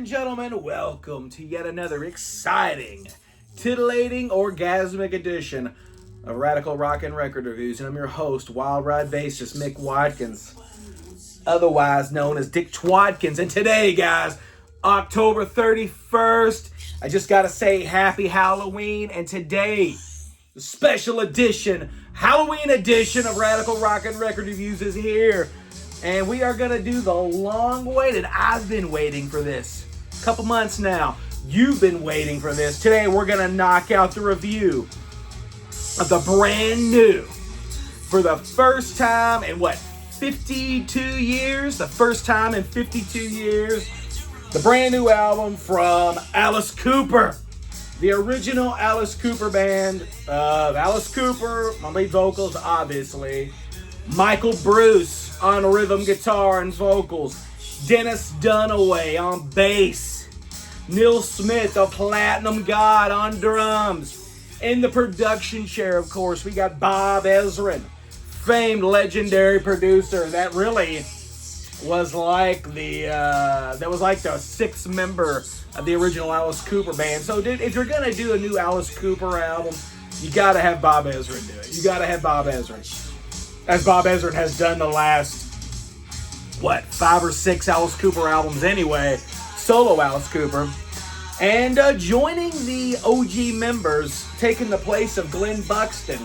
and gentlemen, welcome to yet another exciting, titillating, orgasmic edition of Radical Rock and Record Reviews. And I'm your host, Wild Ride Bassist Mick Watkins, otherwise known as Dick Twadkins. And today, guys, October 31st, I just gotta say happy Halloween. And today, the special edition, Halloween edition of Radical Rock and Record Reviews is here. And we are going to do the long-awaited, I've been waiting for this. A couple months now. You've been waiting for this. Today we're going to knock out the review of the brand new, for the first time in 52 years? The first time in 52 years, the brand new album from Alice Cooper. The original Alice Cooper band of Alice Cooper, my lead vocals, obviously. Michael Bruce on rhythm guitar and vocals. Dennis Dunaway on bass. Neil Smith, the Platinum God, on drums. In the production chair, of course, we got Bob Ezrin, famed legendary producer that really was like the sixth member of the original Alice Cooper band. So, dude, if you're gonna do a new Alice Cooper album, you gotta have Bob Ezrin do it. You gotta have Bob Ezrin. As Bob Ezrin has done the last, 5 or 6 Alice Cooper albums anyway, solo Alice Cooper. And joining the OG members, taking the place of Glenn Buxton.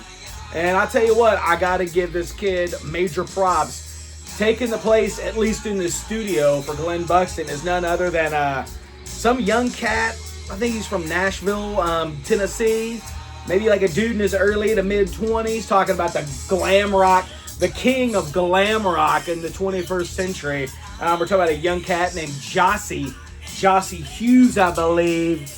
And I tell you what, I gotta give this kid major props. Taking the place, at least in the studio, for Glenn Buxton is none other than some young cat. I think he's from Nashville, Tennessee. Maybe like a dude in his early to mid-20s, talking about the glam rock, the king of glam rock in the 21st century. We're talking about a young cat named Jossie Hughes, I believe.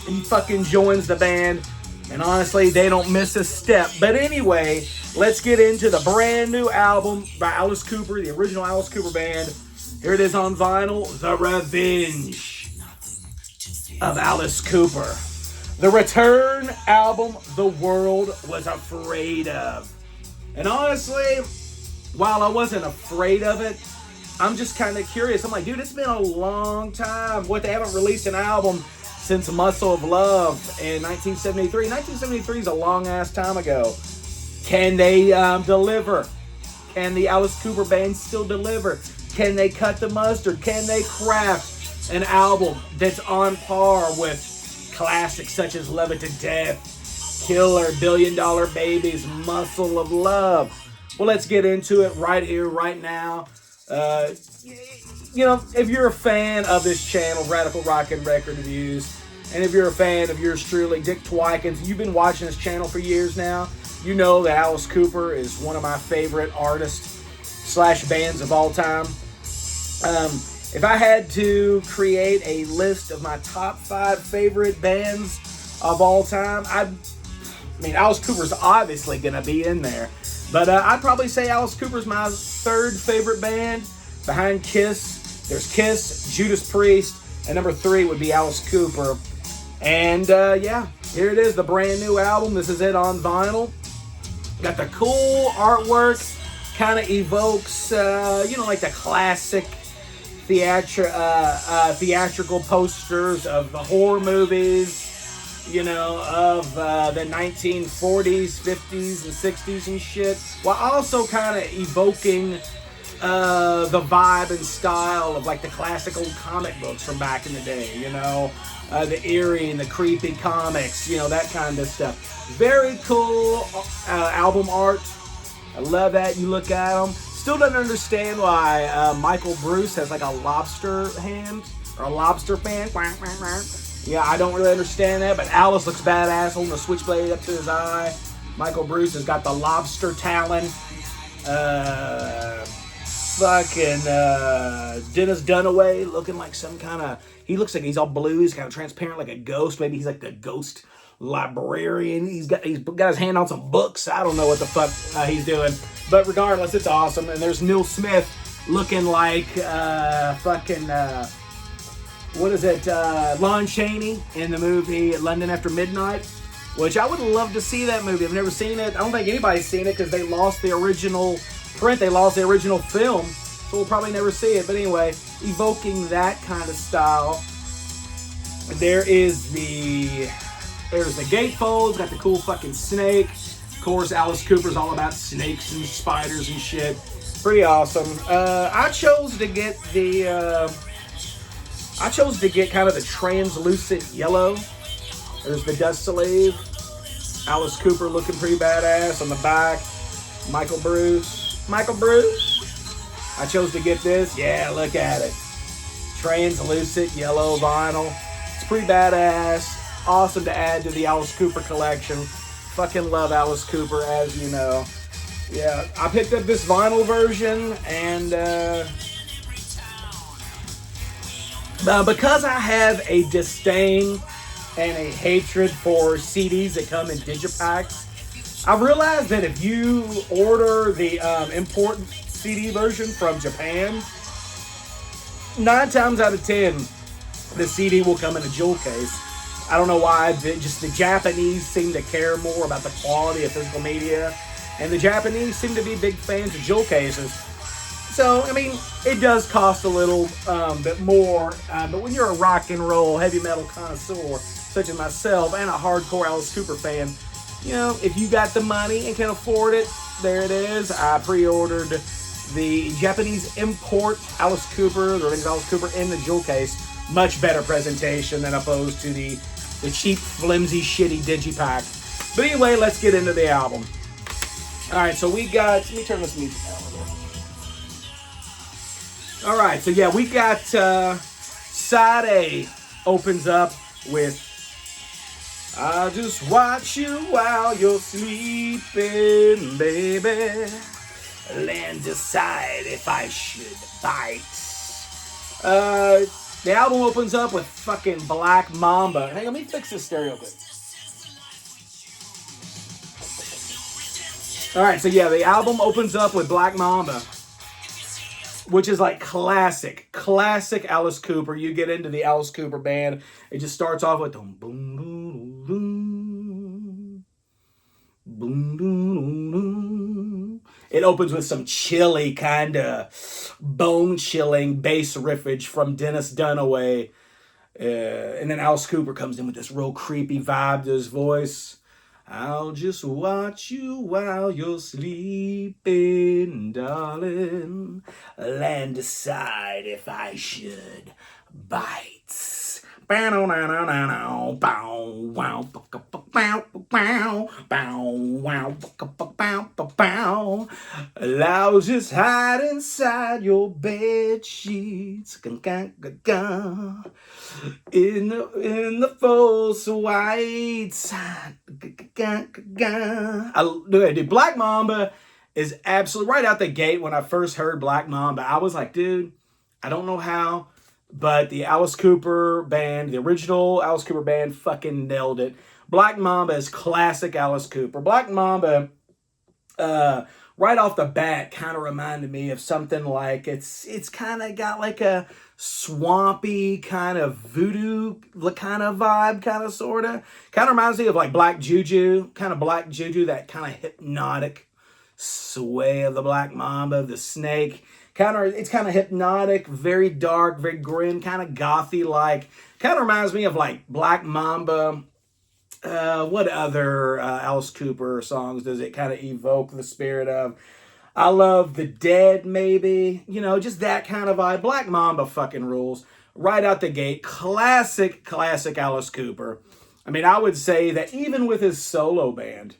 He fucking joins the band, and honestly, they don't miss a step. But anyway, let's get into the brand new album by Alice Cooper, the original Alice Cooper band. Here it is on vinyl, The Revenge of Alice Cooper. The return album the world was afraid of. And honestly, while I wasn't afraid of it, I'm just kind of curious. I'm like, dude, it's been a long time. They haven't released an album since Muscle of Love in 1973. 1973 is a long-ass time ago. Can they deliver? Can the Alice Cooper band still deliver? Can they cut the mustard? Can they craft an album that's on par with classics such as Love It to Death, Killer, Billion Dollar Babies, Muscle of Love? Well, let's get into it right here, right now. If you're a fan of this channel, Radical Rock and Record Reviews, and if you're a fan of yours truly, Dick Twykins, you've been watching this channel for years now. You know that Alice Cooper is one of my favorite artists / bands of all time. If I had to create a list of my top 5 favorite bands of all time, Alice Cooper's obviously going to be in there. But I'd probably say Alice Cooper's my 3rd favorite band, behind Kiss. There's Kiss, Judas Priest, and number 3 would be Alice Cooper. And here it is, the brand new album. This is it on vinyl. Got the cool artwork, kind of evokes, like the classic theatrical posters of the horror movies, of the 1940s, 50s, and 60s and shit, while also kind of evoking the vibe and style of like the classic old comic books from back in the day, the eerie and the creepy comics, that kind of stuff. Very cool album art. I love that. You look at them. Still don't understand why Michael Bruce has like a lobster hand or a lobster fan. Yeah, I don't really understand that, but Alice looks badass holding a switchblade up to his eye. Michael Bruce has got the lobster talon. Dennis Dunaway looking like some kind of, he looks like he's all blue, he's kind of transparent like a ghost. Maybe he's like the ghost librarian. He's got his hand on some books. I don't know what the fuck he's doing. But regardless, it's awesome. And there's Neil Smith looking like Lon Chaney in the movie London After Midnight, which I would love to see that movie. I've never seen it. I don't think anybody's seen it because they lost the original print. They lost the original film, so we'll probably never see it. But anyway, evoking that kind of style. There's the gatefold, got the cool fucking snake. Of course, Alice Cooper's all about snakes and spiders and shit. Pretty awesome. I chose to get kind of the translucent yellow. There's the dust sleeve. Alice Cooper looking pretty badass on the back. Michael Bruce. I chose to get this. Yeah, look at it. Translucent yellow vinyl. It's pretty badass. Awesome to add to the Alice Cooper collection. Fucking love Alice Cooper, as you know. Yeah, I picked up this vinyl version, and because I have a disdain and a hatred for CDs that come in digipacks, I've realized that if you order the import CD version from Japan, 9 times out of 10, the CD will come in a jewel case. I don't know why, just the Japanese seem to care more about the quality of physical media, and the Japanese seem to be big fans of jewel cases. So, I mean, it does cost a little bit more, but when you're a rock and roll, heavy metal connoisseur, such as myself, and a hardcore Alice Cooper fan, you know, if you got the money and can afford it, there it is. I pre-ordered the Japanese import Alice Cooper, the Rings of Alice Cooper in the jewel case. Much better presentation than opposed to the cheap, flimsy, shitty digipack. But anyway, let's get into the album. Alright, so we got... Let me turn this music down a little bit. Alright, so yeah, we got... Side A opens up with... I'll just watch you while you're sleeping, baby. Then decide if I should bite. The album opens up with fucking Black Mamba. Hey, let me fix this stereo quick. Alright, so yeah, the album opens up with Black Mamba, which is like classic Alice Cooper. You get into the Alice Cooper band, it just starts off with boom, boom, boom, boom, boom, boom, boom. It opens with some chilly, kind of bone-chilling bass riffage from Dennis Dunaway. And then Alice Cooper comes in with this real creepy vibe to his voice. I'll just watch you while you're sleeping, darling, and decide if I should bite. I'll just hide inside your bed sheets in the false whites. Dude, Black Mamba is absolutely right out the gate. When I first heard Black Mamba, I was like, dude, I don't know how, but the Alice Cooper band, the original Alice Cooper band, fucking nailed it. Black Mamba is classic Alice Cooper. Black Mamba, right off the bat, kind of reminded me of something like, it's kind of got like a swampy kind of voodoo kind of vibe, kind of sort of. Kind of reminds me of like Black Juju, that kind of hypnotic sway of the Black Mamba, the snake. It's kind of hypnotic, very dark, very grim, kind of gothy-like. Kind of reminds me of like Black Mamba. What other Alice Cooper songs does it kind of evoke the spirit of? I love The Dead, maybe. You know, just that kind of vibe. Black Mamba fucking rules. Right out the gate. Classic Alice Cooper. I mean, I would say that even with his solo band,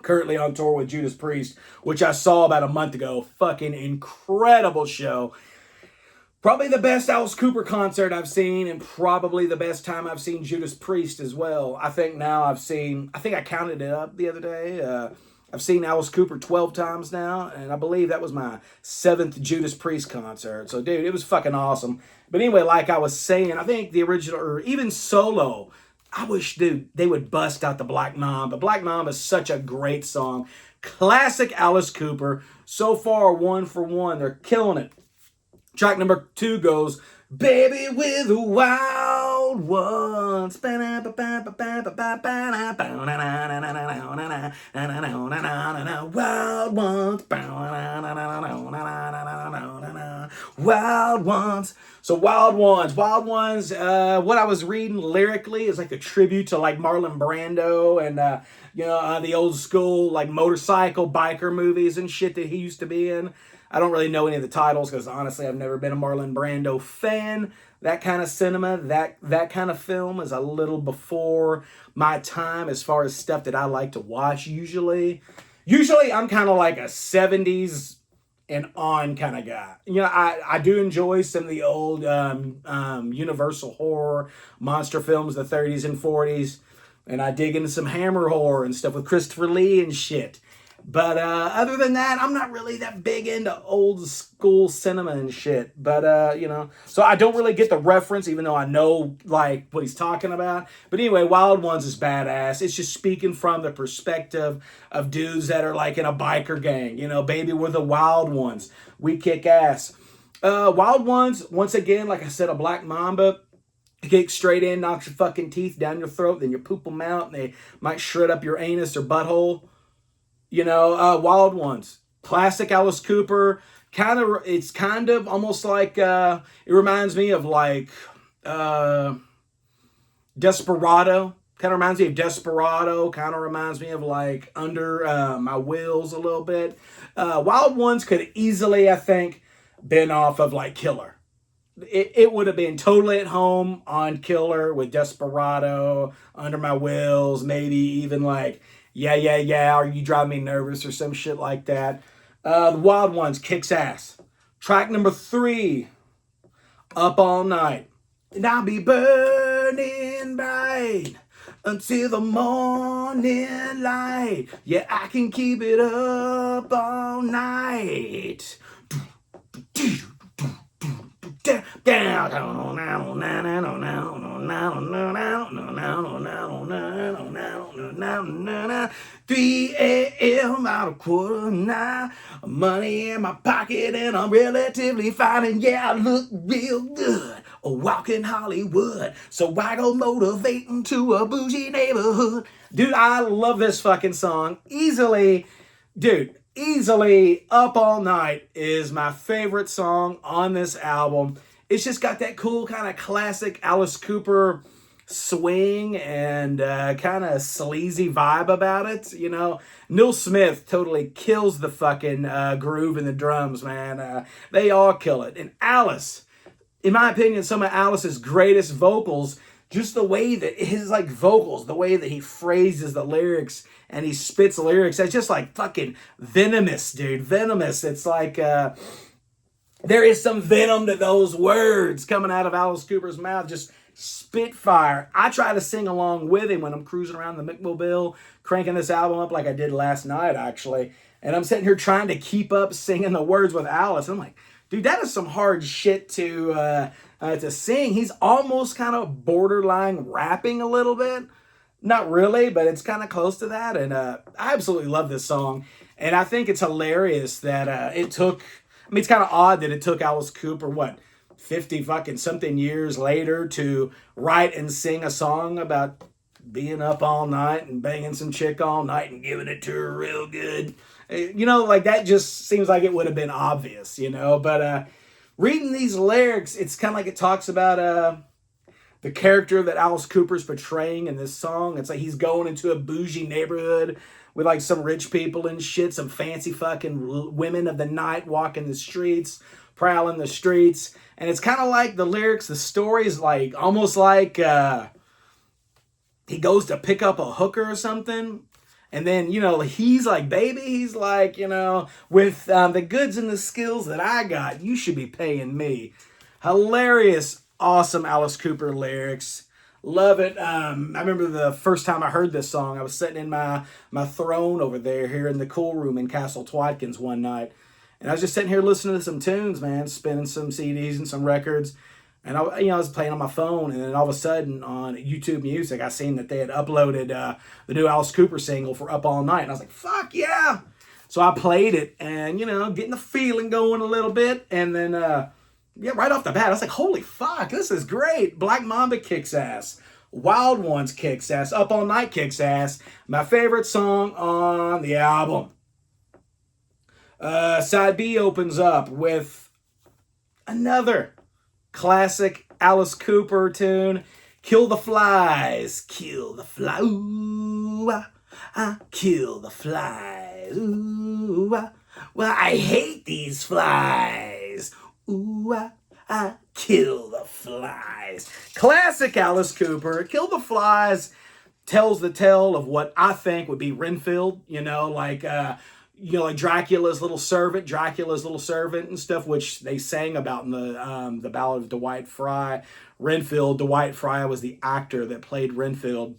currently on tour with Judas Priest, which I saw about a month ago. Fucking incredible show. Probably the best Alice Cooper concert I've seen, and probably the best time I've seen Judas Priest as well. I think I counted it up the other day. I've seen Alice Cooper 12 times now, and I believe that was my 7th Judas Priest concert. So, dude, it was fucking awesome. But anyway, like I was saying, I think the original, or even solo, I wish, dude, they would bust out the Black Mamba. Black Mamba is such a great song. Classic Alice Cooper. So far, 1 for 1. They're killing it. Track number 2 goes, Baby with the Wild Ones. Wild Ones. Wild Ones. So Wild Ones. What I was reading lyrically is like a tribute to like Marlon Brando and the old school like motorcycle biker movies and shit that he used to be in. I don't really know any of the titles because honestly I've never been a Marlon Brando fan. That kind of cinema, that kind of film is a little before my time as far as stuff that I like to watch usually. Usually I'm kind of like a 70s and on kind of guy. I do enjoy some of the old Universal horror monster films, the 30s and 40s. And I dig into some Hammer horror and stuff with Christopher Lee and shit. But other than that, I'm not really that big into old school cinema and shit. But, so I don't really get the reference, even though I know, like, what he's talking about. But anyway, Wild Ones is badass. It's just speaking from the perspective of dudes that are, like, in a biker gang. Baby, we're the Wild Ones. We kick ass. Wild Ones, once again, like I said, a black mamba. Kicks straight in, knocks your fucking teeth down your throat, then you poop them out, and they might shred up your anus or butthole. Wild Ones. Classic Alice Cooper. It's kind of almost like, it reminds me of like Desperado. Kind of reminds me of Desperado. Kind of reminds me of like Under My Wheels a little bit. Wild Ones could easily, I think, been off of like Killer. It would have been totally at home on Killer with Desperado, Under My Wheels, maybe even like Yeah, or You Drive Me Nervous or some shit like that. The Wild Ones kicks ass. Track number 3, Up All Night. And I'll be burning bright until the morning light. Yeah, I can keep it up all night. Down. 3 a.m. out of 8:45. Money in my pocket and I'm relatively fine. And yeah, I look real good. Walking Hollywood. So I go motivating to a bougie neighborhood. Dude, I love this fucking song. Easily, Up All Night is my favorite song on this album. It's just got that cool kind of classic Alice Cooper swing and kind of sleazy vibe about it. Neil Smith totally kills the fucking groove and the drums, man. They all kill it. And Alice, in my opinion, some of Alice's greatest vocals, just the way that his like vocals, the way that he phrases the lyrics and he spits lyrics, that's just like fucking venomous, dude. Venomous. It's like there is some venom to those words coming out of Alice Cooper's mouth. Just spitfire. I try to sing along with him when I'm cruising around the McMobile, cranking this album up like I did last night, actually. And I'm sitting here trying to keep up singing the words with Alice. I'm like, dude, that is some hard shit to sing. He's almost kind of borderline rapping a little bit. Not really, but it's kind of close to that. And I absolutely love this song. And I think it's hilarious that it took, it's kind of odd that it took Alice Cooper, 50 fucking something years later to write and sing a song about being up all night and banging some chick all night and giving it to her real good. Like that just seems like it would have been obvious, but reading these lyrics, it's kind of like it talks about the character that Alice Cooper's portraying in this song. It's like he's going into a bougie neighborhood with like some rich people and shit, some fancy fucking women of the night walking the streets, prowling the streets. And it's kind of like the lyrics, the story is like almost like he goes to pick up a hooker or something. And then, he's like, baby, he's like, with the goods and the skills that I got, you should be paying me. Hilarious, awesome Alice Cooper lyrics. Love it. I remember the first time I heard this song, I was sitting in my throne over there here in the cool room in Castle Twatkins one night. And I was just sitting here listening to some tunes, man, spinning some CDs and some records. And I was playing on my phone, and then all of a sudden on YouTube Music, I seen that they had uploaded the new Alice Cooper single for Up All Night. And I was like, fuck yeah. So I played it and, getting the feeling going a little bit. And then, right off the bat, I was like, holy fuck, this is great. Black Mamba kicks ass. Wild Ones kicks ass. Up All Night kicks ass. My favorite song on the album. Side B opens up with Another classic Alice Cooper tune. Kill the flies. Kill the fly. Ooh, kill the flies. Ooh, well, I hate these flies. Ooh, kill the flies. Classic Alice Cooper. Kill the flies tells the tale of what I think would be Renfield, like Dracula's little servant and stuff, which they sang about in the Ballad of Dwight Fry. Renfield, Dwight Fry was the actor that played Renfield.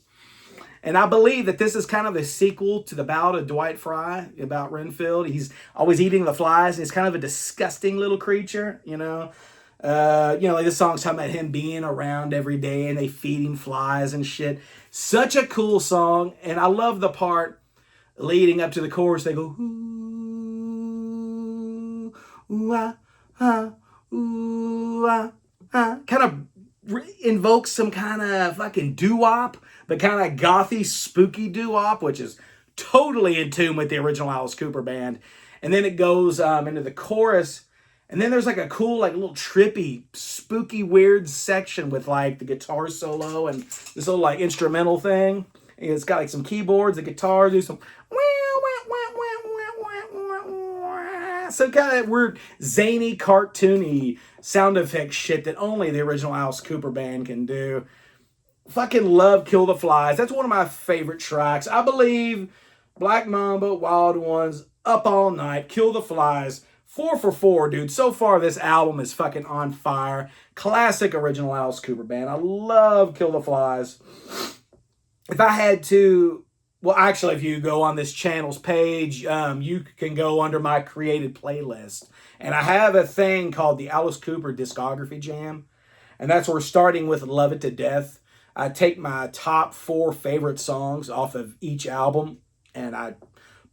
And I believe that this is kind of a sequel to the Ballad of Dwight Fry about Renfield. He's always eating the flies, and he's kind of a disgusting little creature, like this song's talking about him being around every day and they feed him flies and shit. Such a cool song, and I love the part leading up to the chorus. They go, ooh, ooh, ooh, kind of invokes some kind of fucking doo-wop, but kind of gothy, spooky doo-wop, which is totally in tune with the original Alice Cooper band. And then it goes into the chorus, and then there's like a cool, like little trippy, spooky, weird section with like the guitar solo and this little like instrumental thing. And it's got like some keyboards, the guitar, do some some kind of weird, zany, cartoony sound effect shit that only the original Alice Cooper band can do. Fucking love Kill the Flies. That's one of my favorite tracks. I believe Black Mamba, Wild Ones, Up All Night, Kill the Flies. 4 for 4, dude. So far, this album is fucking on fire. Classic original Alice Cooper band. I love Kill the Flies. If I had to, well, actually, if you go on this channel's page, you can go under my created playlist. And I have a thing called the Alice Cooper Discography Jam. And that's where, starting with Love It to Death, I take my top 4 favorite songs off of each album, and I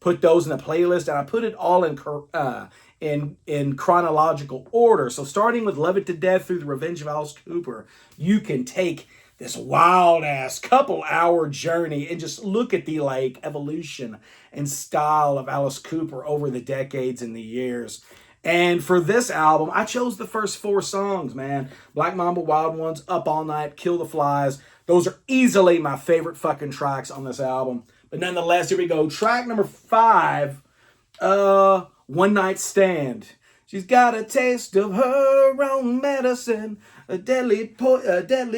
put those in a playlist, and I put it all in chronological order. So starting with Love It to Death through The Revenge of Alice Cooper, you can take this wild-ass couple-hour journey and just look at the like evolution and style of Alice Cooper over the decades and the years. And for this album, I chose the first 4 songs, man. Black Mamba, Wild Ones, Up All Night, Kill the Flies. Those are easily my favorite fucking tracks on this album. But nonetheless, here we go. Track number 5, One Night Stand. She's got a taste of her own medicine, a deadly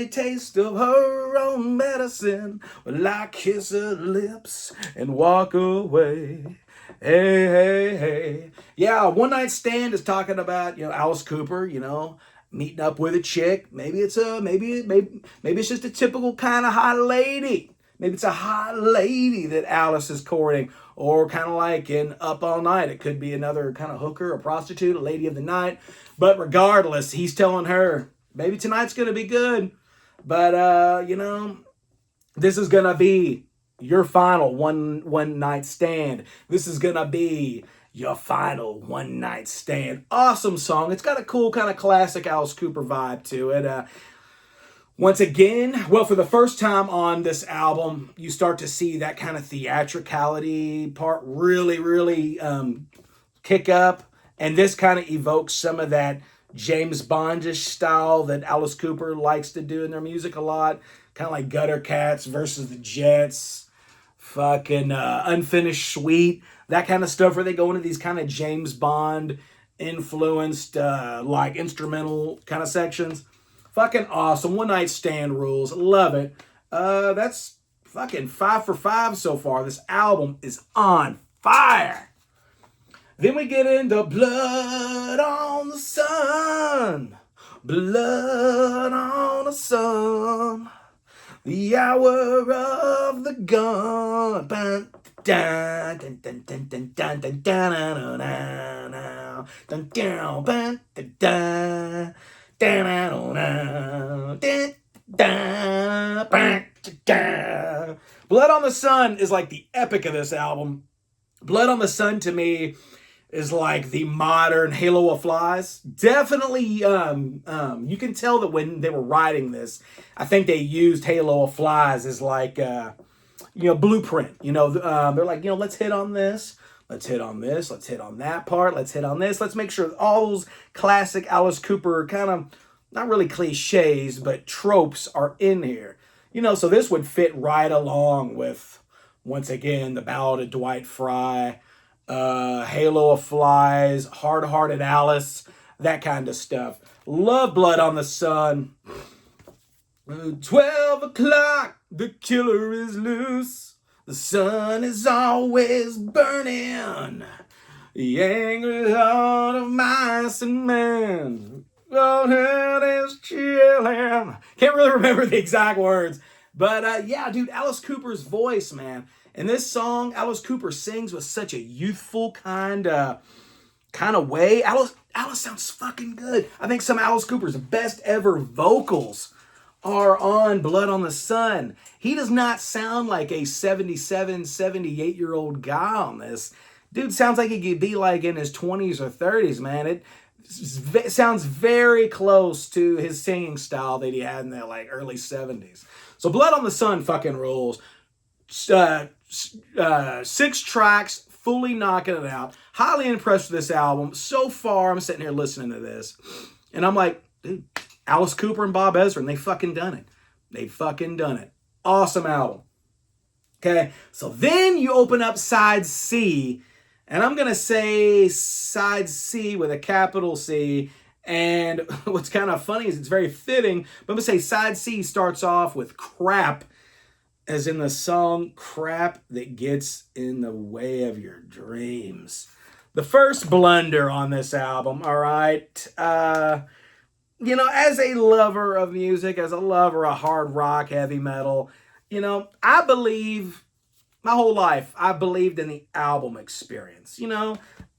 taste of her own medicine. Well, I kiss her lips and walk away. Hey, hey, hey. Yeah, One Night Stand is talking about, Alice Cooper, meeting up with a chick. Maybe it's just a typical kind of hot lady. Maybe it's a hot lady that Alice is courting. Or kind of like in Up All Night, it could be another kind of hooker, a prostitute, a lady of the night. But regardless, he's telling her, baby, tonight's going to be good. But, this is going to be your final one night stand. This is going to be your final one night stand. Awesome song. It's got a cool kind of classic Alice Cooper vibe to it. Once again, well, for the first time on this album, you start to see that kind of theatricality part really, really kick up. And this kind of evokes some of that James Bondish style that Alice Cooper likes to do in their music a lot. Kind of like Gutter Cats versus the Jets, fucking Unfinished Sweet, that kind of stuff where they go into these kind of James Bond influenced like instrumental kind of sections. Fucking awesome. One Night Stand rules. Love it. That's fucking 5 for 5 so far. This album is on fire. Then we get into Blood on the Sun. Blood on the Sun. The hour of the gun. Dun, dun, dun, dun, dun, dun, dun, dun, dun, dun, dun, dun, dun, dun, dun. Blood on the Sun is like the epic of this album. Blood on the Sun to me is like the modern Halo of Flies. Definitely, you can tell that when they were writing this, I think they used Halo of Flies as like, blueprint. They're like, let's hit on this. Let's hit on this. Let's hit on that part. Let's hit on this. Let's make sure all those classic Alice Cooper kind of, not really cliches, but tropes are in here. So this would fit right along with, once again, the Ballad of Dwight Fry, Halo of Flies, Hard-Hearted Alice, that kind of stuff. Love Blood on the Sun. 12 o'clock, the killer is loose. The sun is always burning. The angry heart of mice and men. Oh, it is chilling. Can't really remember the exact words. But yeah, dude, Alice Cooper's voice, man. In this song, Alice Cooper sings with such a youthful kind of way. Alice sounds fucking good. I think some of Alice Cooper's best ever vocals are on Blood on the Sun. He does not sound like a 77, 78-year-old guy on this. Dude sounds like he could be like in his 20s or 30s, man. It sounds very close to his singing style that he had in the early 70s. So Blood on the Sun fucking rules. 6 tracks, fully knocking it out. Highly impressed with this album. So far, I'm sitting here listening to this, and I'm like, dude, Alice Cooper and Bob Ezrin, they fucking done it. They fucking done it. Awesome album. Okay, so then you open up side C, and I'm going to say side C with a capital C, and what's kind of funny is it's very fitting, but I'm going to say side C starts off with Crap, as in the song Crap That Gets in the Way of Your Dreams. The first blunder on this album, all right? As a lover of music, as a lover of hard rock, heavy metal, I believe, my whole life, I believed in the album experience.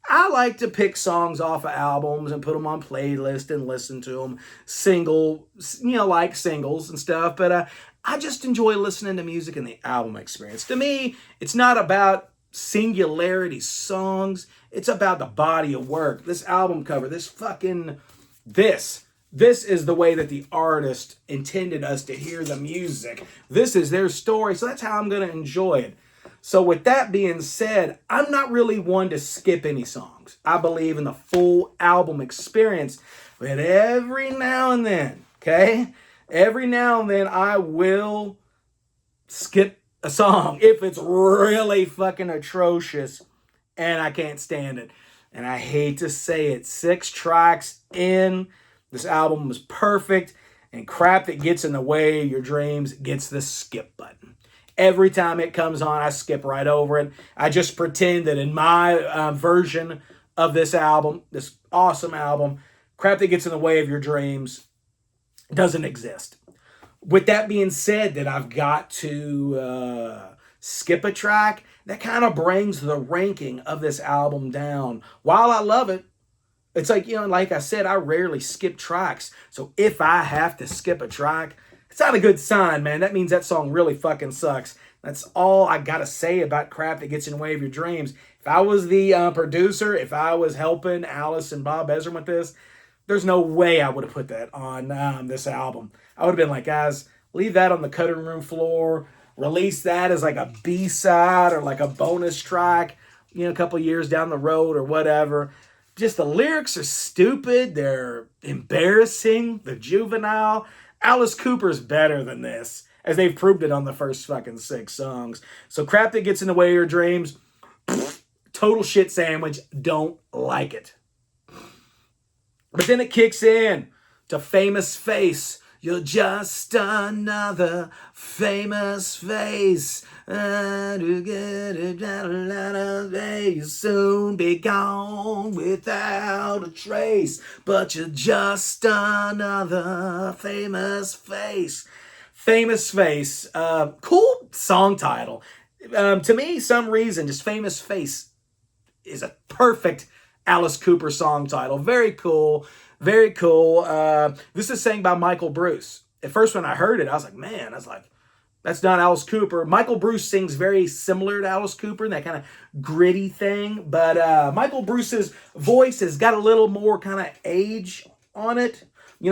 I like to pick songs off of albums and put them on playlists and listen to them like singles and stuff. But I just enjoy listening to music and the album experience. To me, it's not about singularity songs. It's about the body of work. This album cover, this is the way that the artist intended us to hear the music. This is their story, so that's how I'm going to enjoy it. So with that being said, I'm not really one to skip any songs. I believe in the full album experience, but every now and then, I will skip a song if it's really fucking atrocious and I can't stand it. And I hate to say it, 6 tracks in, this album was perfect, and Crap That Gets in the Way of Your Dreams gets the skip button. Every time it comes on, I skip right over it. I just pretend that in my version of this album, this awesome album, Crap That Gets in the Way of Your Dreams doesn't exist. With that being said, that I've got to skip a track, that kind of brings the ranking of this album down. While I love it, it's like, like I said, I rarely skip tracks. So if I have to skip a track, it's not a good sign, man. That means that song really fucking sucks. That's all I got to say about Crap That Gets in the Way of Your Dreams. If I was the producer, if I was helping Alice and Bob Ezrin with this, there's no way I would have put that on this album. I would have been like, guys, leave that on the cutting room floor. Release that as like a B-side or like a bonus track, a couple years down the road or whatever. Just the lyrics are stupid. They're embarrassing. They're juvenile. Alice Cooper's better than this, as they've proved it on the first fucking 6 songs. So Crap That Gets in the Way of Your Dreams, total shit sandwich. Don't like it. But then it kicks in to Famous Face. You're just another famous face. You'll soon be gone without a trace. But you're just another famous face. Famous Face. Cool song title. To me, some reason, just Famous Face is a perfect Alice Cooper song title. Very cool. Very cool. This is sang by Michael Bruce. At first, when I heard it, I was like, that's not Alice Cooper. Michael Bruce sings very similar to Alice Cooper, that kind of gritty thing. But Michael Bruce's voice has got a little more kind of age on it.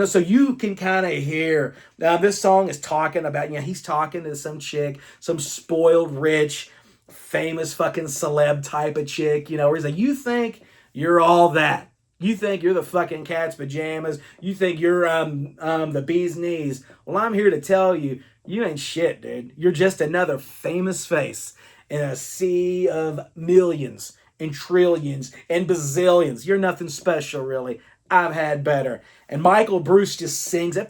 So you can kind of hear, this song is talking about, he's talking to some chick, some spoiled rich, famous fucking celeb type of chick, you know, where he's like, you think you're all that. You think you're the fucking cat's pajamas. You think you're the bee's knees. Well, I'm here to tell you, you ain't shit, dude. You're just another famous face in a sea of millions and trillions and bazillions. You're nothing special, really. I've had better. And Michael Bruce just sings it.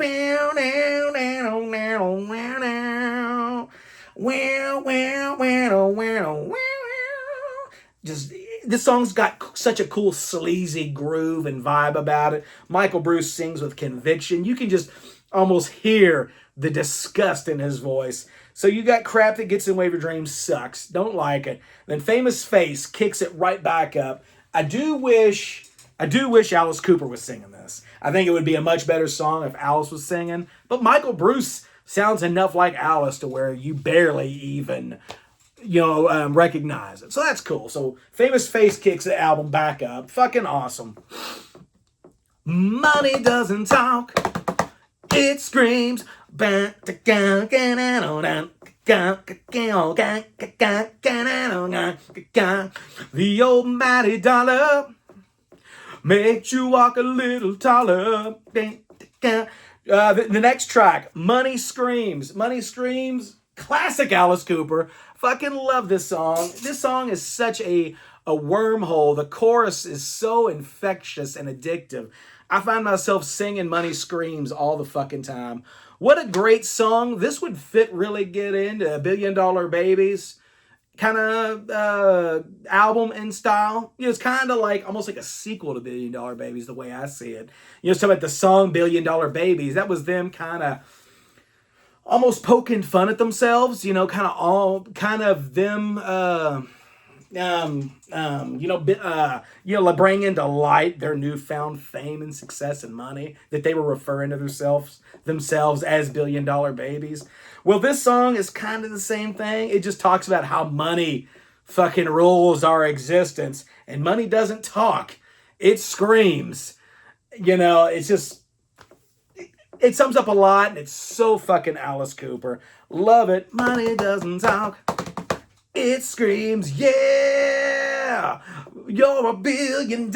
Just this song's got such a cool sleazy groove and vibe about it. Michael Bruce sings with conviction. You can just almost hear the disgust in his voice. So you got Crap That Gets in the Way of Your Dreams sucks. Don't like it. Then Famous Face kicks it right back up. I do wish Alice Cooper was singing this. I think it would be a much better song if Alice was singing. But Michael Bruce sounds enough like Alice to where you barely even, recognize it. So that's cool. So Famous Face kicks the album back up. Fucking awesome. Money doesn't talk. It screams. The almighty dollar makes you walk a little taller. The next track, Money Screams. Money Screams, classic Alice Cooper. Fucking love this song. This song is such a wormhole. The chorus is so infectious and addictive. I find myself singing Money Screams all the fucking time. What a great song. This would fit really good into $1 Billion Babies kind of album in style. It's kind of like almost like a sequel to $1 Billion Babies, the way I see it. So about the song $1 Billion Babies, that was them kind of almost poking fun at themselves, kind of them bringing to light their newfound fame and success and money that they were referring to themselves as $1 Billion Babies. Well, this song is kind of the same thing. It just talks about how money fucking rules our existence, and money doesn't talk. It screams. It's just, it sums up a lot, and it's so fucking Alice Cooper. Love it. Money doesn't talk. It screams, yeah, you're $1 billion,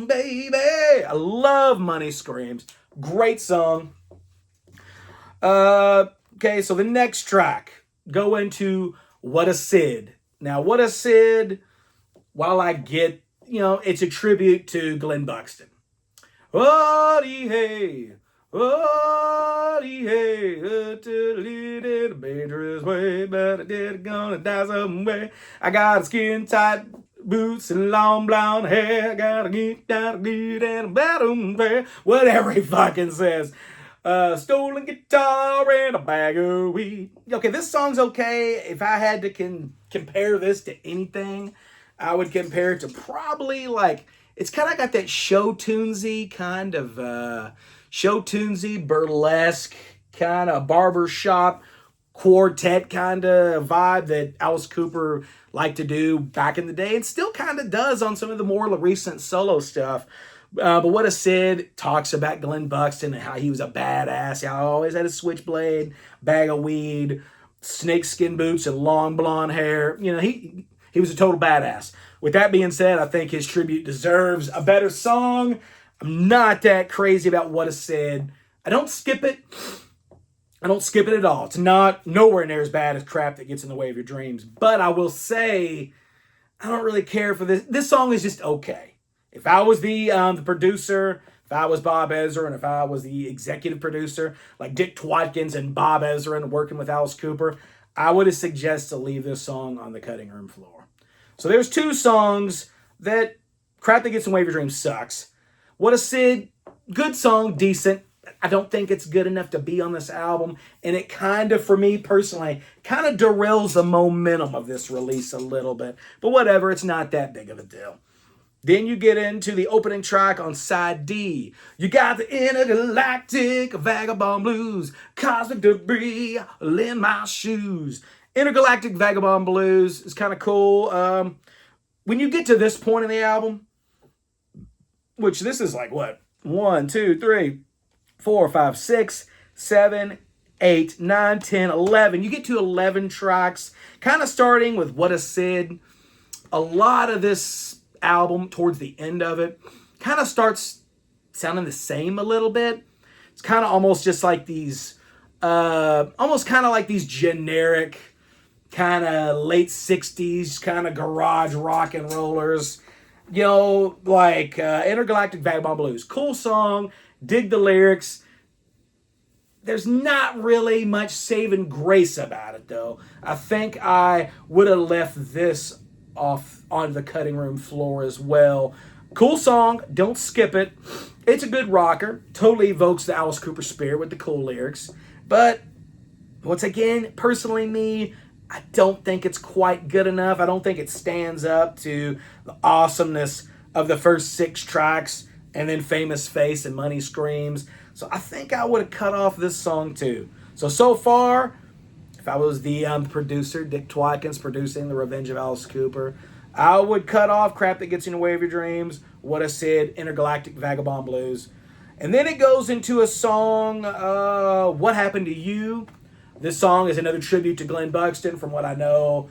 baby. I love Money Screams. Great song. Okay, so the next track, go into What a Sid. Now, What a Sid, while I get, it's a tribute to Glenn Buxton. Oh-dee hey, oh-dee hey, a dangerous way, but I did it gonna die some way. I got skin tight boots and long blonde hair. Gotta get down to get in a bottom fair. Whatever he fucking says. Stolen guitar and a bag of weed. Okay, this song's okay. If I had to compare this to anything, I would compare it to probably it's kind of got that show tunesy kind of show tunesy burlesque kind of barbershop quartet kind of vibe that Alice Cooper liked to do back in the day and still kind of does on some of the more recent solo stuff. But What a Sid talks about Glenn Buxton and how he was a badass. How he always had a switchblade, bag of weed, snakeskin boots, and long blonde hair. He was a total badass. With that being said, I think his tribute deserves a better song. I'm not that crazy about What a Sid. I don't skip it. I don't skip it at all. It's not nowhere near as bad as Crap That Gets in the Way of Your Dreams. But I will say, I don't really care for this. This song is just okay. If I was the producer, if I was Bob Ezrin, and if I was the executive producer, like Dick Twatkins and Bob Ezrin working with Alice Cooper, I would have suggested to leave this song on the cutting room floor. So there's two songs that Crap That Gets in the Way of Your Dreams sucks. What a Sid, good song, decent. I don't think it's good enough to be on this album. And it kind of, for me personally, kind of derails the momentum of this release a little bit. But whatever, it's not that big of a deal. Then you get into the opening track on side D. You got the Intergalactic Vagabond Blues, Cosmic Debris, in my shoes. Intergalactic Vagabond Blues is kind of cool. When you get to this point in the album, which this is like what? 1, 2, 3, 4, 5, 6, 7, 8, 9, 10, 11. You get to 11 tracks, kind of starting with What a Sid. A lot of this album, towards the end of it, kind of starts sounding the same a little bit. It's kind of almost just like these, almost kind of like these generic, kind of late 60s, kind of garage rock and rollers. You know, like Intergalactic Vagabond Blues. Cool song, dig the lyrics. There's not really much saving grace about it, though. I think I would have left this off on the cutting room floor as well. Cool song, don't skip it. It's a good rocker. Totally evokes the Alice Cooper spirit with the cool lyrics. But, once again, personally me, I don't think it's quite good enough. I don't think it stands up to the awesomeness of the first 6 tracks and then Famous Face and Money Screams. So I think I would have cut off this song too. So far, if I was the producer, Dick Twatkins, producing The Revenge of Alice Cooper, I would cut off Crap That Gets in the Way of Your Dreams, What I Said, Intergalactic Vagabond Blues. And then it goes into a song, What Happened to You? This song is another tribute to Glenn Buxton. From what I know,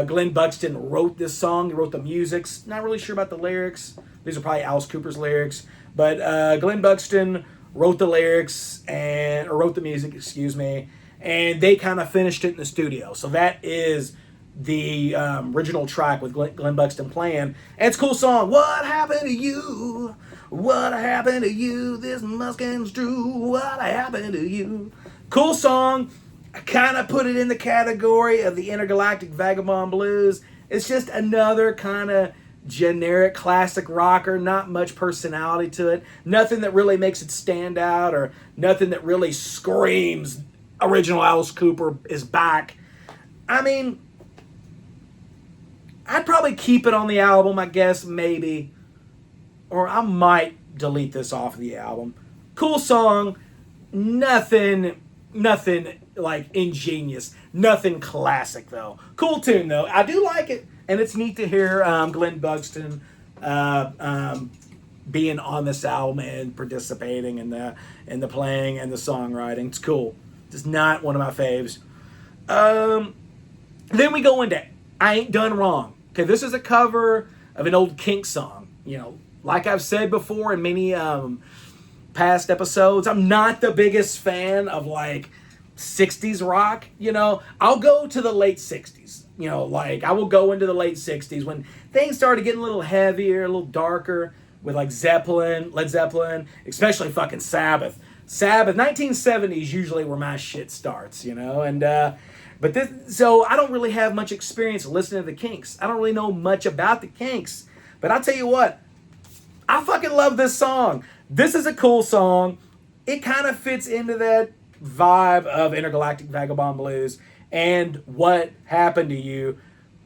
Glenn Buxton wrote this song. He wrote the music. Not really sure about the lyrics. These are probably Alice Cooper's lyrics. But Glenn Buxton wrote the lyrics, or wrote the music, excuse me. And they kind of finished it in the studio. So that is the original track with Glenn Buxton playing. And it's a cool song. What happened to you? What happened to you? This Musking's true. What happened to you? Cool song. I kind of put it in the category of the Intergalactic Vagabond Blues. It's just another kind of generic classic rocker, not much personality to it. Nothing that really makes it stand out, or nothing that really screams original Alice Cooper is back. I mean, I'd probably keep it on the album, I guess, maybe. Or I might delete this off of the album. Cool song. Nothing like ingenious. Nothing classic, though. Cool tune, though. I do like it. And it's neat to hear Glenn Buxton being on this album and participating in the playing and the songwriting. It's cool. It's not one of my faves. Then we go into I Ain't Done Wrong. Okay, this is a cover of an old Kinks song. You know, like I've said before in many past episodes, I'm not the biggest fan of like 60s rock. You know, I'll go to the late 60s. You know, like I will go into the late 60s when things started getting a little heavier, a little darker, with like Zeppelin, Led Zeppelin, especially fucking Sabbath. 1970s usually where my shit starts, you know, and so I don't really have much experience listening to the Kinks. I don't really know much about the Kinks, but I'll tell you what, I fucking love this song. This is a cool song. It kind of fits into that vibe of Intergalactic Vagabond Blues and What Happened to You.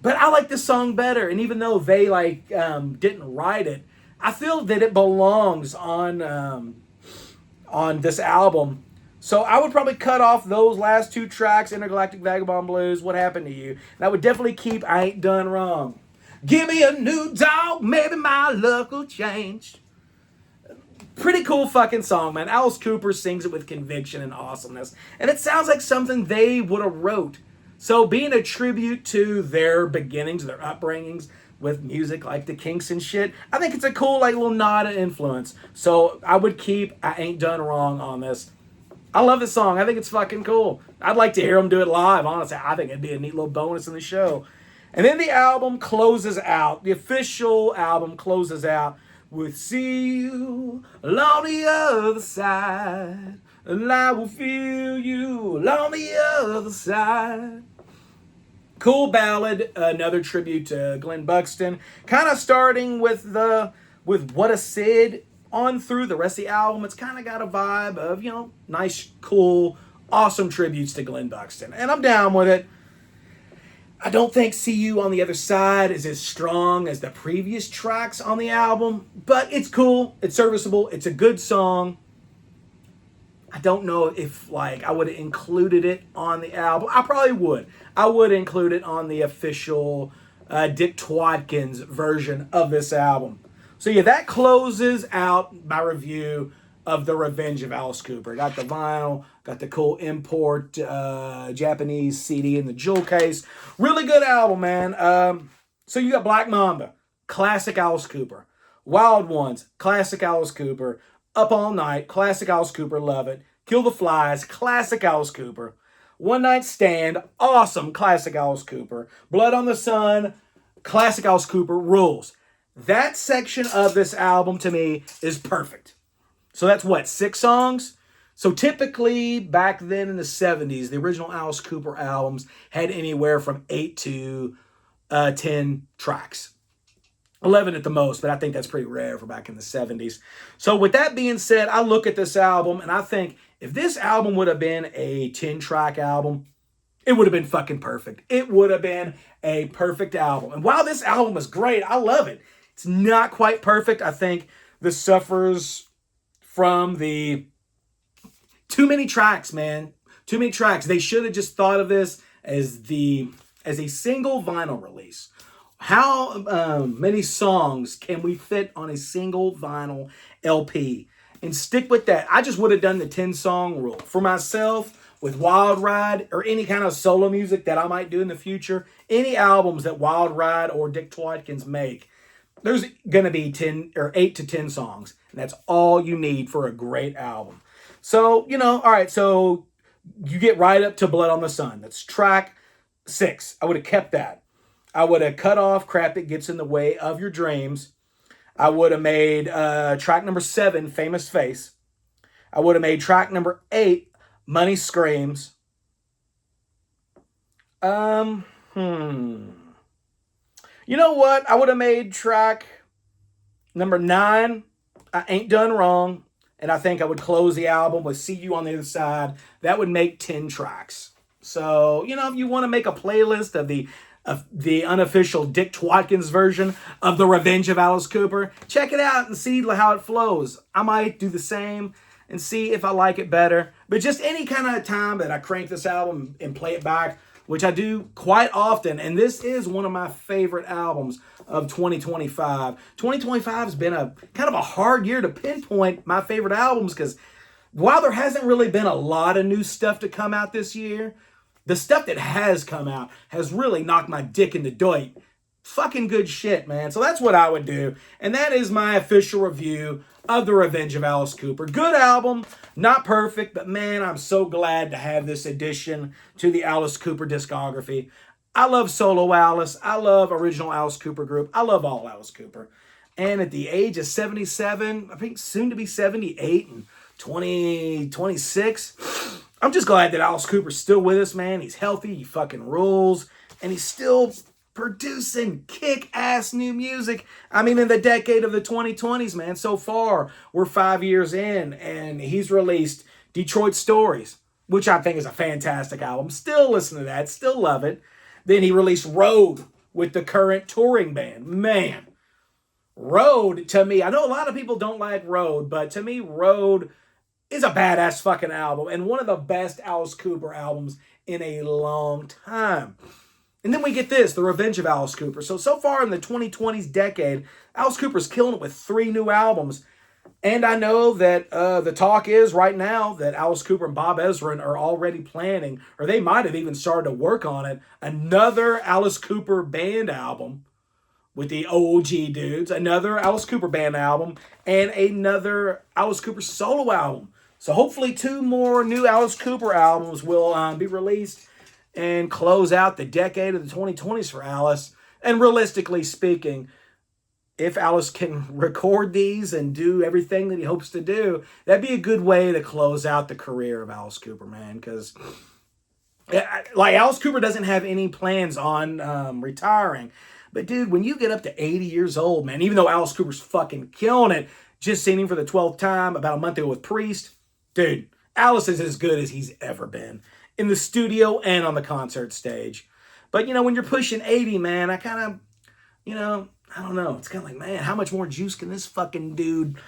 But I like this song better, and even though they didn't write it, I feel that it belongs on this album. So I would probably cut off those last 2 tracks, Intergalactic Vagabond Blues, What Happened to You. And I would definitely keep I Ain't Done Wrong. Give me a new dog, maybe my luck will change. Pretty cool fucking song, man. Alice Cooper sings it with conviction and awesomeness. And it sounds like something they would have wrote. So being a tribute to their beginnings, their upbringings with music like the Kinks and shit, I think it's a cool like little nod of influence. So I would keep I Ain't Done Wrong on this. I love this song. I think it's fucking cool. I'd like to hear them do it live, honestly. I think it'd be a neat little bonus in the show. And then the album closes out. The official album closes out with See You on the Other Side, and I will feel you on the other side. Cool ballad, another tribute to Glenn Buxton. Kind of starting with What a Sid on through the rest of the album. It's kind of got a vibe of, you know, nice, cool, awesome tributes to Glenn Buxton. And I'm down with it. I don't think See You on the Other Side is as strong as the previous tracks on the album, but it's cool, it's serviceable, it's a good song. I don't know if like I would have included it on the album. I probably would. I would include it on the official Dick Twatkins version of this album. So yeah, that closes out my review of The Revenge of Alice Cooper. Got the vinyl, got the cool import Japanese CD in the jewel case. Really good album, man. So you got Black Mamba, classic Alice Cooper. Wild Ones, classic Alice Cooper. Up All Night, classic Alice Cooper, love it. Kill the Flies, classic Alice Cooper. One Night Stand, awesome, classic Alice Cooper. Blood on the Sun, classic Alice Cooper, rules. That section of this album, to me, is perfect. So that's what, 6 songs? So typically, back then in the 70s, the original Alice Cooper albums had anywhere from 8 to 10 tracks. 11 at the most, but I think that's pretty rare for back in the 70s. So with that being said, I look at this album, and I think if this album would have been a 10-track album, it would have been fucking perfect. It would have been a perfect album. And while this album is great, I love it. It's not quite perfect. I think this suffers from the too many tracks, man. Too many tracks. They should have just thought of this as a single vinyl release. How many songs can we fit on a single vinyl LP? And stick with that. I just would have done the 10-song rule. For myself, with Wild Ride, or any kind of solo music that I might do in the future, any albums that Wild Ride or Dick Twatkins make, there's going to be 10 or 8 to 10 songs. And that's all you need for a great album. So, all right, so you get right up to Blood on the Sun. That's track 6. I would have kept that. I would have cut off Crap That Gets in the Way of Your Dreams. I would have made track number 7, Famous Face. I would have made track number 8, Money Screams. You know what? I would have made track number 9, I Ain't Done Wrong. And I think I would close the album with See You on the Other Side. That would make 10 tracks. So, if you want to make a playlist of the unofficial Dick Twatkins version of The Revenge of Alice Cooper, check it out and see how it flows. I might do the same and see if I like it better. But just any kind of time that I crank this album and play it back, which I do quite often, and this is one of my favorite albums of 2025. 2025 has been a kind of a hard year to pinpoint my favorite albums, because while there hasn't really been a lot of new stuff to come out this year, the stuff that has come out has really knocked my dick in the dirt. Fucking good shit, man. So that's what I would do. And that is my official review of The Revenge of Alice Cooper. Good album, not perfect, but man, I'm so glad to have this addition to the Alice Cooper discography. I love solo Alice. I love original Alice Cooper group. I love all Alice Cooper. And at the age of 77, I think soon to be 78 and 2026, I'm just glad that Alice Cooper's still with us, man. He's healthy, he fucking rules, and he's still producing kick-ass new music. I mean, in the decade of the 2020s, man, so far, we're 5 years in, and he's released Detroit Stories, which I think is a fantastic album. Still listen to that, still love it. Then he released Road with the current touring band. Man, Road, to me, I know a lot of people don't like Road, but to me, Road is a badass fucking album and one of the best Alice Cooper albums in a long time. And then we get this, The Revenge of Alice Cooper. So far in the 2020s decade, Alice Cooper's killing it with 3 new albums. And I know that the talk is right now that Alice Cooper and Bob Ezrin are already planning, or they might have even started to work on it, another Alice Cooper band album with the OG dudes, another Alice Cooper band album, and another Alice Cooper solo album. So hopefully 2 more new Alice Cooper albums will be released and close out the decade of the 2020s for Alice. And realistically speaking, if Alice can record these and do everything that he hopes to do, that'd be a good way to close out the career of Alice Cooper, man. Because, like, Alice Cooper doesn't have any plans on retiring. But, dude, when you get up to 80 years old, man, even though Alice Cooper's fucking killing it, just seen him for the 12th time about a month ago with Priest, dude, Alice is as good as he's ever been in the studio and on the concert stage. But, when you're pushing 80, man, I kind of, I don't know. It's kind of like, man, how much more juice can this fucking dude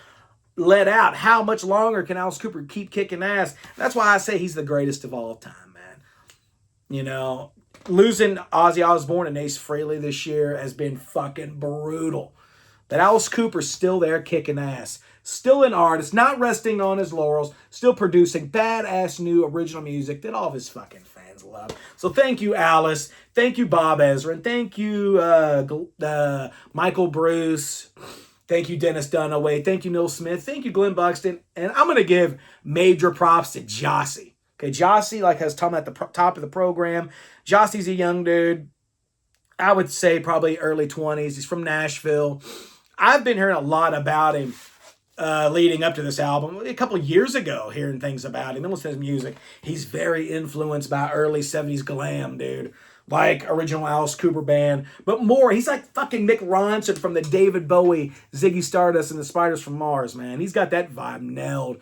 let out? How much longer can Alice Cooper keep kicking ass? That's why I say he's the greatest of all time, man. Losing Ozzy Osbourne and Ace Frehley this year has been fucking brutal. that Alice Cooper's still there kicking ass. Still an artist, not resting on his laurels, still producing badass new original music that all of his fucking fans love. So thank you, Alice. Thank you, Bob Ezrin. Thank you, Michael Bruce. Thank you, Dennis Dunaway. Thank you, Neil Smith. Thank you, Glenn Buxton. And I'm going to give major props to Jossie. Okay, Jossie, like I was talking at the top of the program, Jossie's a young dude. I would say probably early 20s. He's from Nashville. I've been hearing a lot about him leading up to this album. A couple of years ago, hearing things about him. Listening to his music. He's very influenced by early 70s glam, dude. Like original Alice Cooper band, but more. He's like fucking Mick Ronson from the David Bowie, Ziggy Stardust, and the Spiders from Mars, man. He's got that vibe nailed.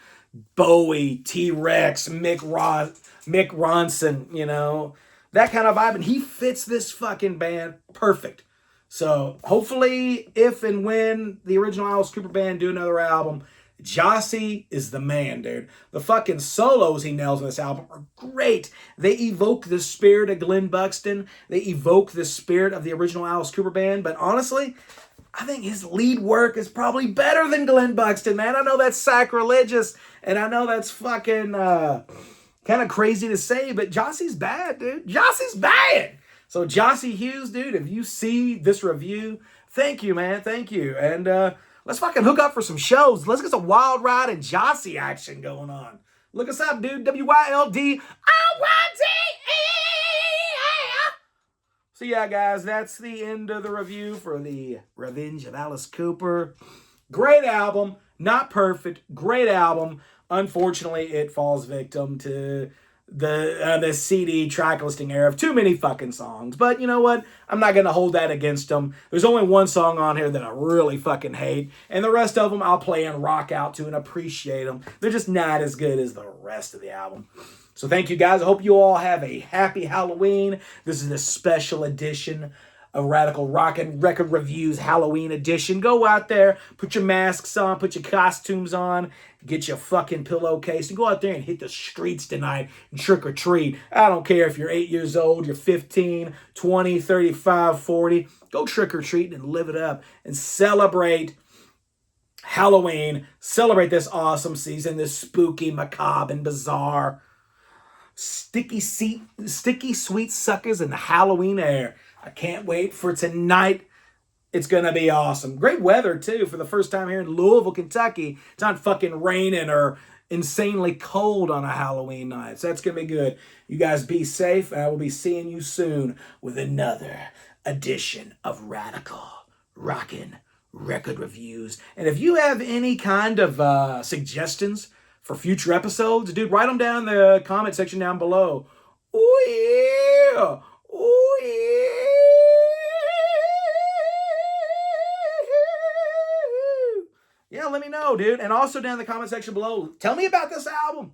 Bowie, T-Rex, Mick Ronson, you know, that kind of vibe. And he fits this fucking band perfect. So hopefully, if and when the original Alice Cooper band do another album, Jossie is the man, dude. The fucking solos he nails on this album are great. They evoke the spirit of Glenn Buxton. They evoke the spirit of the original Alice Cooper band. But honestly, I think his lead work is probably better than Glenn Buxton, man. I know that's sacrilegious, and I know that's fucking kind of crazy to say, but Jossie's bad, dude. Jossie's bad. So Jossie Hughes, dude, if you see this review, thank you, man. Thank you. And let's fucking hook up for some shows. Let's get some Wild Ride and Jossie action going on. Look us up, dude. WYLD. So yeah, guys, that's the end of the review for the Revenge of Alice Cooper. Great album. Not perfect. Great album. Unfortunately, it falls victim to the CD track listing error of too many fucking songs. But you know what? I'm not going to hold that against them. There's only one song on here that I really fucking hate. And the rest of them I'll play and rock out to and appreciate them. They're just not as good as the rest of the album. So thank you guys. I hope you all have a happy Halloween. This is a special edition of Radical Rockin' Record Reviews Halloween edition. Go out there, put your masks on, put your costumes on, get your fucking pillowcase, and go out there and hit the streets tonight and trick or treat. I don't care if you're 8 years old, you're 15, 20, 35, 40. Go trick or treat and live it up and celebrate Halloween. Celebrate this awesome season, this spooky, macabre, and bizarre. Sticky sweet suckers in the Halloween air. I can't wait for tonight. It's going to be awesome. Great weather, too, for the first time here in Louisville, Kentucky. It's not fucking raining or insanely cold on a Halloween night. So that's going to be good. You guys be safe, and I will be seeing you soon with another edition of Radical Rockin' Record Reviews. And if you have any kind of suggestions for future episodes, dude, write them down in the comment section down below. Oh, yeah. Oh, yeah. Yeah, let me know, dude. And also down in the comment section below, tell me about this album.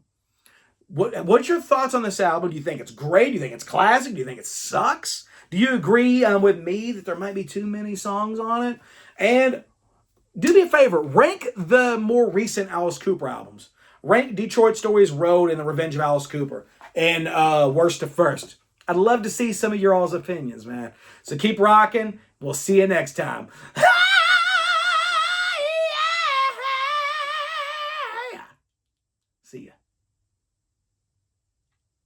What's your thoughts on this album? Do you think it's great? Do you think it's classic? Do you think it sucks? Do you agree with me that there might be too many songs on it? And do me a favor, rank the more recent Alice Cooper albums. Rank Detroit Stories Road and The Revenge of Alice Cooper. And worst to first. I'd love to see some of your all's opinions, man. So keep rocking. We'll see you next time.